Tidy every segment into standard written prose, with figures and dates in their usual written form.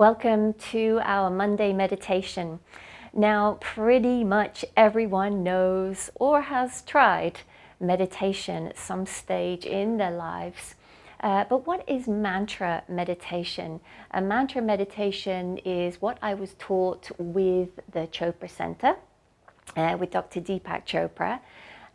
Welcome to our Monday meditation. Now, pretty much everyone knows or has tried meditation at some stage in their lives. But what is mantra meditation? A mantra meditation is what I was taught with the Chopra Center, with Dr. Deepak Chopra.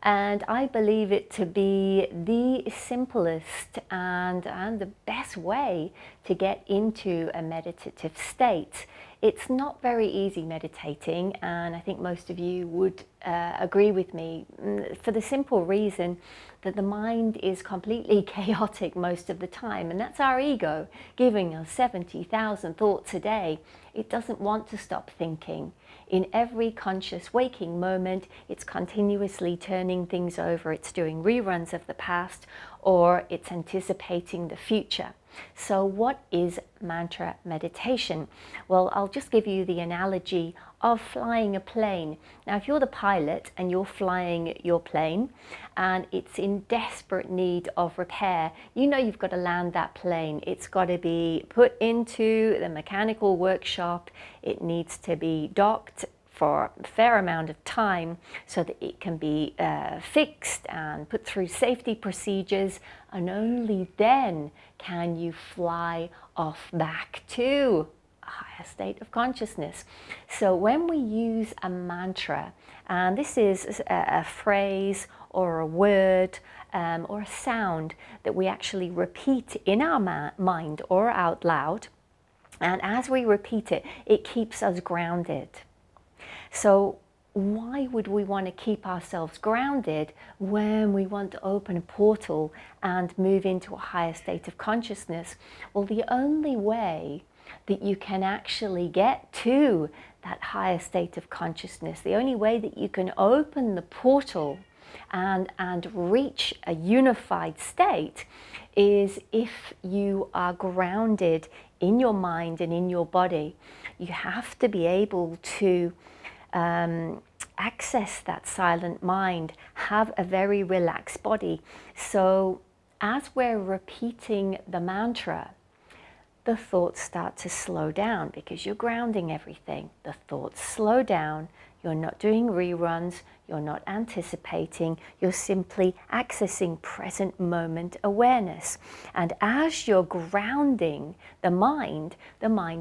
And I believe it to be the simplest and the best way to get into a meditative state. It's not very easy meditating, and I think most of you would agree with me for the simple reason that the mind is completely chaotic most of the time, and that's our ego giving us 70,000 thoughts a day. It doesn't want to stop thinking. In every conscious waking moment, it's continuously turning things over. It's doing reruns of the past, or it's anticipating the future. So what is mantra meditation? Well, I'll just give you the analogy of flying a plane. Now, if you're the pilot and you're flying your plane and it's in desperate need of repair, you know you've got to land that plane. It's got to be put into the mechanical workshop. It needs to be docked for a fair amount of time so that it can be fixed and put through safety procedures, and only then can you fly off back to a higher state of consciousness. So when we use a mantra, and this is a phrase or a word or a sound that we actually repeat in our mind or out loud, and as we repeat it, it keeps us grounded. So why would we want to keep ourselves grounded when we want to open a portal and move into a higher state of consciousness? Well, the only way that you can actually get to that higher state of consciousness, the only way that you can open the portal and reach a unified state, is if you are grounded in your mind and in your body. You have to be able to access that silent mind, have a very relaxed body. So as we're repeating the mantra, the thoughts start to slow down because you're grounding everything. The thoughts slow down. You're not doing reruns. You're not anticipating. You're simply accessing present moment awareness. And as you're grounding the mind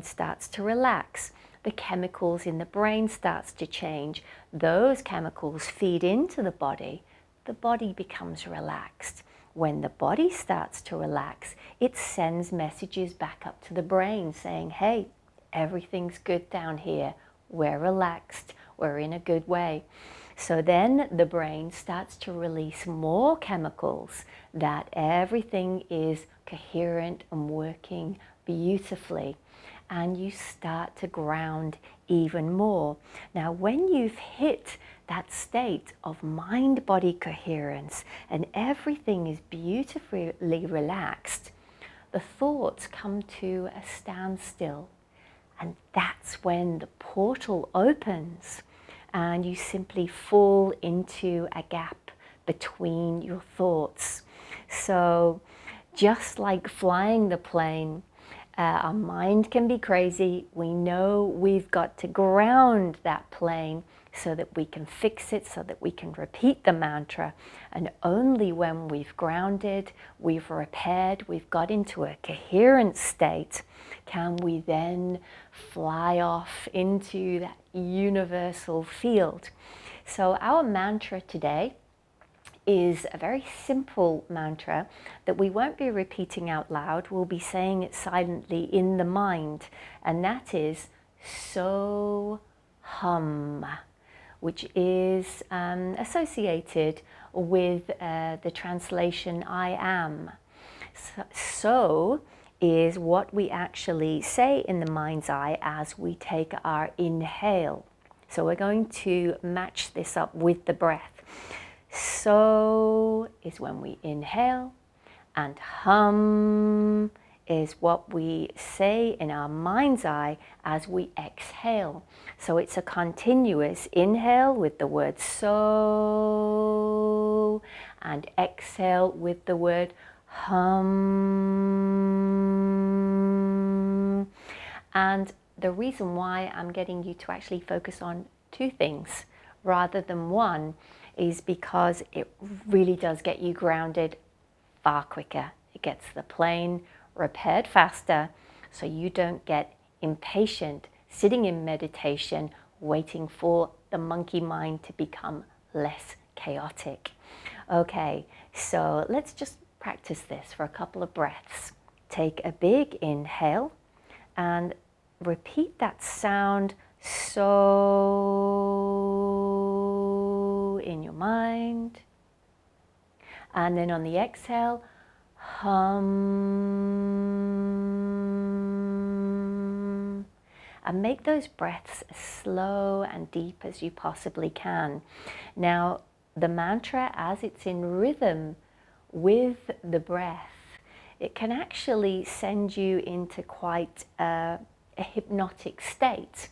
starts to relax. The chemicals in the brain starts to change. Those chemicals feed into the body becomes relaxed. When the body starts to relax, it sends messages back up to the brain saying, hey, everything's good down here. We're relaxed. We're in a good way. So then the brain starts to release more chemicals that everything is coherent and working beautifully. And you start to ground even more. Now, when you've hit that state of mind-body coherence and everything is beautifully relaxed, the thoughts come to a standstill. And that's when the portal opens and you simply fall into a gap between your thoughts. So just like flying the plane, our mind can be crazy. We know we've got to ground that plane so that we can fix it, so that we can repeat the mantra. And only when we've grounded, we've repaired, we've got into a coherent state, can we then fly off into that universal field. So our mantra today is a very simple mantra that we won't be repeating out loud. We'll be saying it silently in the mind, and that is So Hum, which is associated with the translation I am. So is what we actually say in the mind's eye as we take our inhale. So we're going to match this up with the breath. So is when we inhale, and hum is what we say in our mind's eye as we exhale. So it's a continuous inhale with the word so, and exhale with the word hum. And the reason why I'm getting you to actually focus on two things rather than one is because it really does get you grounded far quicker. It gets the plane repaired faster, so you don't get impatient sitting in meditation waiting for the monkey mind to become less chaotic. Okay, so let's just practice this for a couple of breaths. Take a big inhale and repeat that sound so in your mind. And then on the exhale, hum. And make those breaths as slow and deep as you possibly can. Now, the mantra, as it's in rhythm with the breath, it can actually send you into quite a hypnotic state.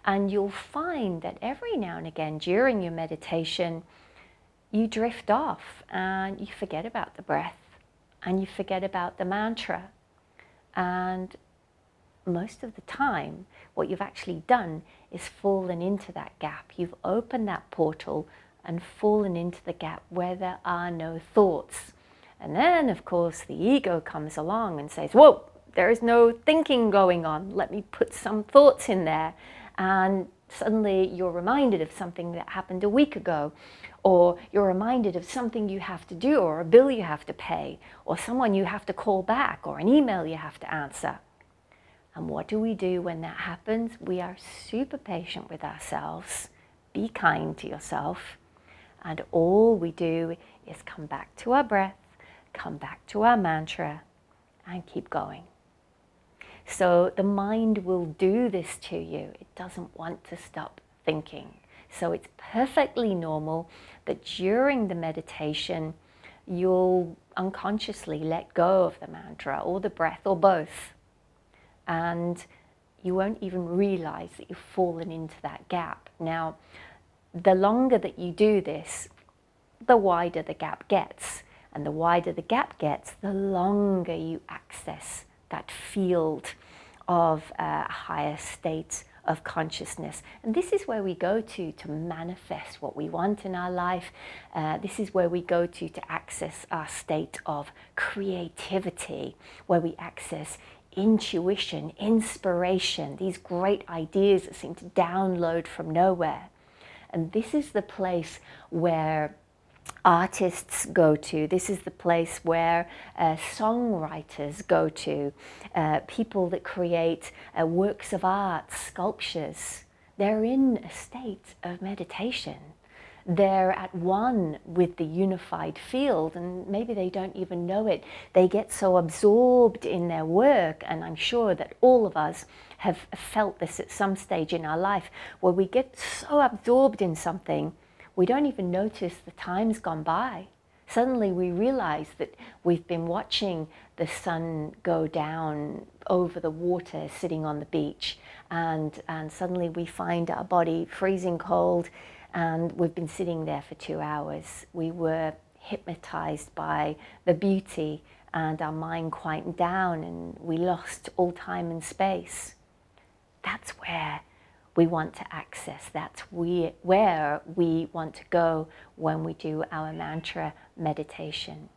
And you'll find that every now and again during your meditation, you drift off and you forget about the breath and you forget about the mantra. And most of the time, what you've actually done is fallen into that gap. You've opened that portal and fallen into the gap where there are no thoughts. And then, of course, the ego comes along and says, whoa, there is no thinking going on. Let me put some thoughts in there. And suddenly you're reminded of something that happened a week ago, or you're reminded of something you have to do, or a bill you have to pay, or someone you have to call back, or an email you have to answer. And what do we do when that happens? We are super patient with ourselves. Be kind to yourself. And all we do is come back to our breath, come back to our mantra, and keep going. So the mind will do this to you. It doesn't want to stop thinking. So it's perfectly normal that during the meditation, you'll unconsciously let go of the mantra or the breath or both. And you won't even realize that you've fallen into that gap. Now, the longer that you do this, the wider the gap gets. And the wider the gap gets, the longer you access that field of a higher state of consciousness. And this is where we go to manifest what we want in our life. This is where we go to access our state of creativity, where we access intuition, inspiration, these great ideas that seem to download from nowhere. And this is the place where artists go to. This is the place where songwriters go to, people that create works of art, sculptures. They're in a state of meditation. They're at one with the unified field, and maybe they don't even know it. They get so absorbed in their work, and I'm sure that all of us have felt this at some stage in our life, where we get so absorbed in something we don't even notice the time's gone by. Suddenly we realize that we've been watching the sun go down over the water sitting on the beach, and suddenly we find our body freezing cold, and we've been sitting there for 2 hours. We were hypnotized by the beauty, and our mind quieted down, and we lost all time and space. That's where we want to access. That's where we want to go when we do our mantra meditation.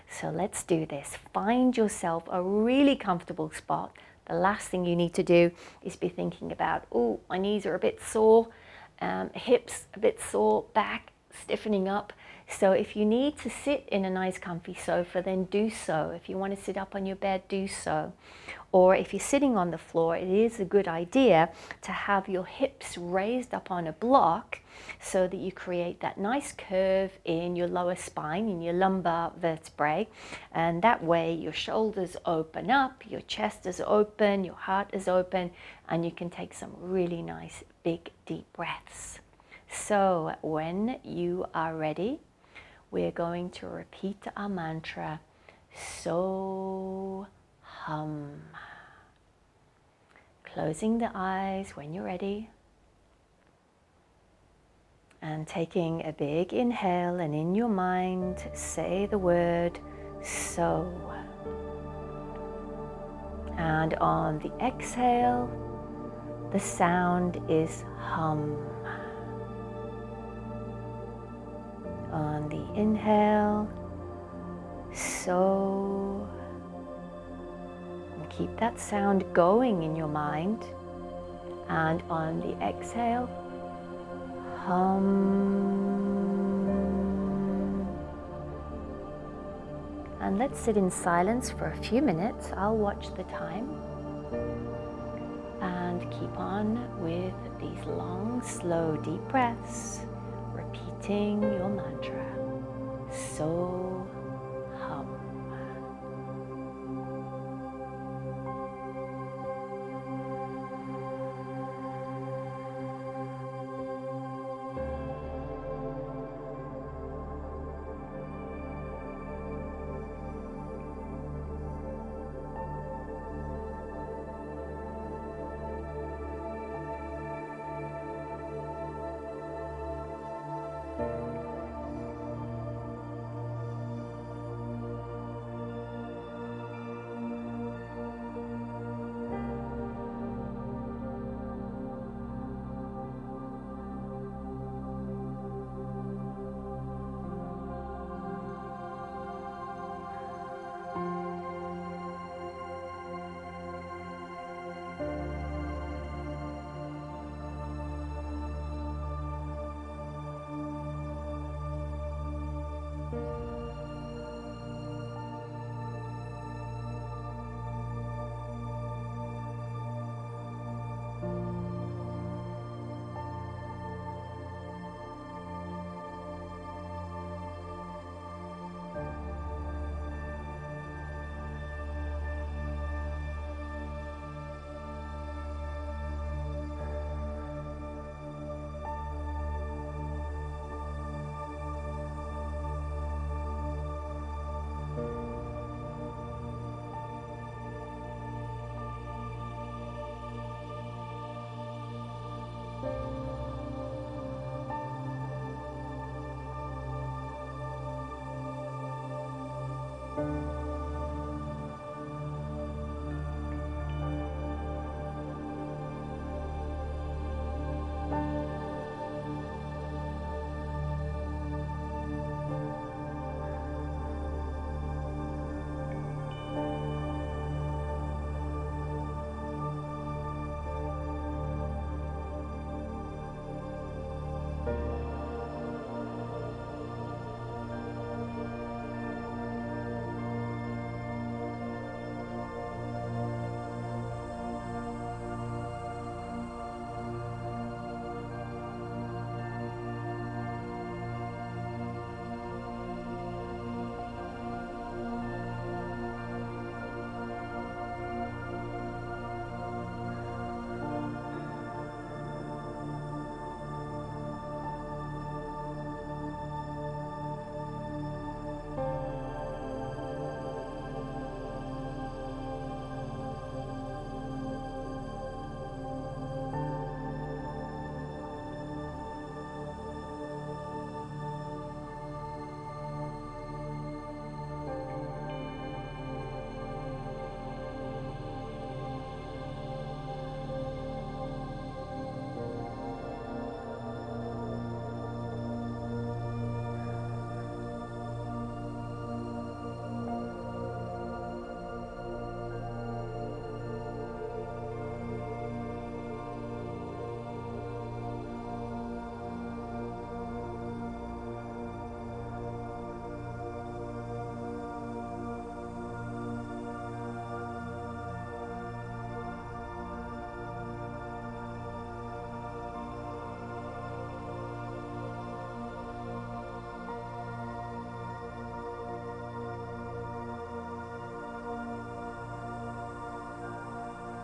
So let's do this. Find yourself a really comfortable spot. The last thing you need to do is be thinking about, oh, my knees are a bit sore, hips a bit sore, back stiffening up. So if you need to sit in a nice comfy sofa, then do so. If you want to sit up on your bed, do so. Or if you're sitting on the floor, it is a good idea to have your hips raised up on a block so that you create that nice curve in your lower spine, in your lumbar vertebrae. And that way your shoulders open up, your chest is open, your heart is open, and you can take some really nice, big, deep breaths. So when you are ready, we're going to repeat our mantra, so hum. Closing the eyes when you're ready. And taking a big inhale, and in your mind, say the word so. And on the exhale, The sound is hum. On the inhale, so. And keep that sound going in your mind. And on the exhale, hum. And let's sit in silence for a few minutes. I'll watch the time. And keep on with these long, slow, deep breaths, repeating your mantra. So hum.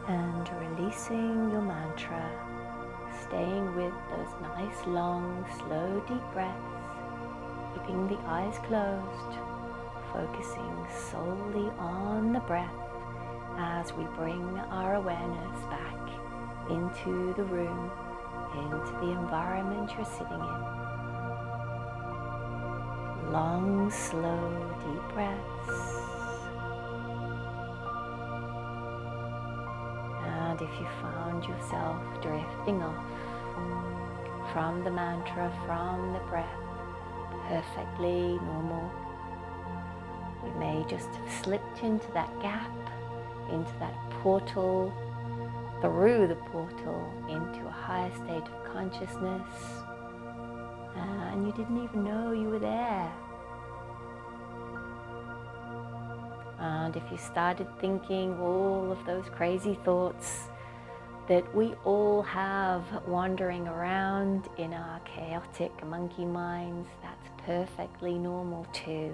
And releasing your mantra, staying with those nice, long, slow, deep breaths, keeping the eyes closed, focusing solely on the breath as we bring our awareness back into the room, into the environment you're sitting in. Long, slow, deep breaths. And And if you found yourself drifting off from the mantra, from the breath, perfectly normal, you may just have slipped into that gap, into that portal, through the portal into a higher state of consciousness, and you didn't even know you were there. And if you started thinking all of those crazy thoughts that we all have wandering around in our chaotic monkey minds, that's perfectly normal too.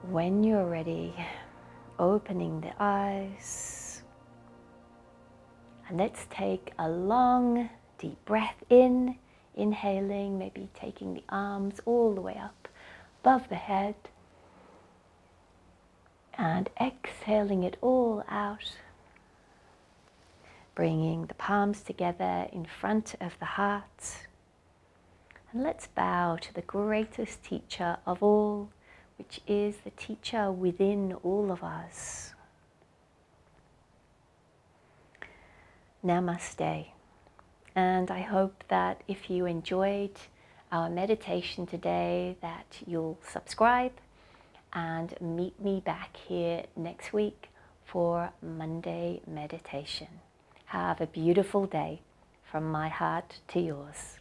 When you're ready, opening the eyes, and let's take a long, deep breath in, inhaling, maybe taking the arms all the way up above the head, and exhaling it all out, bringing the palms together in front of the heart. And let's bow to the greatest teacher of all, which is the teacher within all of us. Namaste. And I hope that if you enjoyed our meditation today, that you'll subscribe and meet me back here next week for Monday meditation. Have a beautiful day from my heart to yours.